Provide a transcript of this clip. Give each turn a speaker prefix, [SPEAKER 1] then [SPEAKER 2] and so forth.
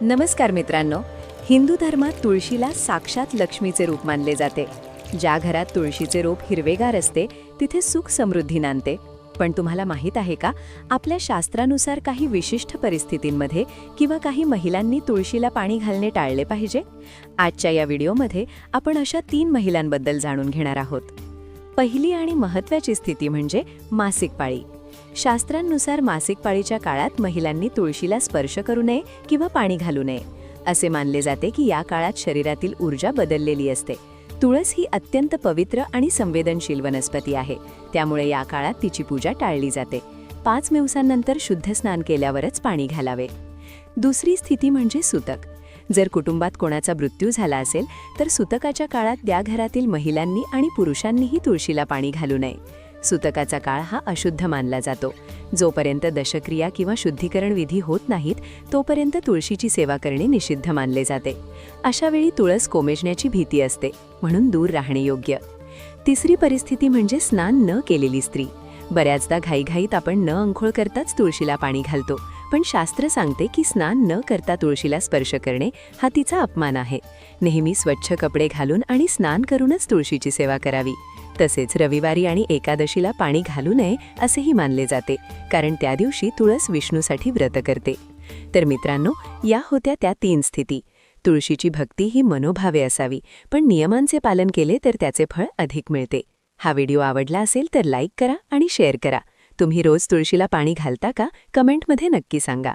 [SPEAKER 1] नमस्कार मित्रांनो, हिंदू धर्मात तुळशीला साक्षात लक्ष्मीचे रूप मानले जाते. ज्या घरात तुळशीचे रोप हिरवेगार असते तिथे सुख समृद्धी नांदते. पण तुम्हाला माहीत आहे का, आपल्या शास्त्रानुसार काही विशिष्ट परिस्थितींमध्ये किंवा काही महिलांनी तुळशीला पाणी घालणे टाळले पाहिजे. आजच्या या व्हिडिओमध्ये आपण अशा 3 महिलांबद्दल जाणून घेणार आहोत. पहिली आणि महत्त्वाची स्थिती म्हणजे मासिक पाळी. शास्त्रांनुसार मासिक पाळीच्या काळात महिलांनी तुळशीला स्पर्श करू नये किंवा पाणी घालू नये. असे मानले जाते की या काळात शरीरातील ऊर्जा बदललेली असते. तुळस ही अत्यंत पवित्र आणि संवेदनशील वनस्पती आहे, त्यामुळे या काळात तिची पूजा टाळली जाते. 5 दिवसांनंतर शुद्ध स्नान केल्यावरच पाणी घालावे. दुसरी स्थिती म्हणजे सुतक. जर कुटुंबात कोणाचा मृत्यू झाला असेल तर सुतकाच्या काळात त्या घरातील महिलांनी आणि पुरुषांनीही तुळशीला पाणी घालू नये. सुतकाचा काळ हा अशुद्ध मानला जातो. जोपर्यंत दशक्रिया किंवा शुद्धीकरण विधी होत नाहीत तोपर्यंत तुळशीची सेवा करणे निषिद्ध मानले जाते. अशा वेळी तुळस कोमेजण्याची भीती असते, म्हणून दूर राहणे योग्य. तिसरी परिस्थिती म्हणजे स्नान न केलेली स्त्री. बऱ्याचदा घाईघाईत आपण न अंघोळ करताच तुळशीला पाणी घालतो, पण शास्त्र सांगते की स्नान न करता तुळशीला स्पर्श करणे हा तिचा अपमान आहे. नेहमी स्वच्छ कपडे घालून आणि स्नान करूनच तुळशीची सेवा करावी. तसेच रविवारी आणि एकादशीला पाणी घालू नये असेही मानले जाते, कारण त्या दिवशी तुळस विष्णूसाठी व्रत करते. तर मित्रांनो, या होत्या त्या 3 स्थिती. तुळशीची भक्ती ही मनोभावे असावी, पण नियमांचे पालन केले तर त्याचे फळ अधिक मिळते. हा व्हिडिओ आवडला असेल तर लाईक करा आणि शेअर करा. तुम्ही रोज तुळशीला पाणी घालता का? कमेंटमध्ये नक्की सांगा.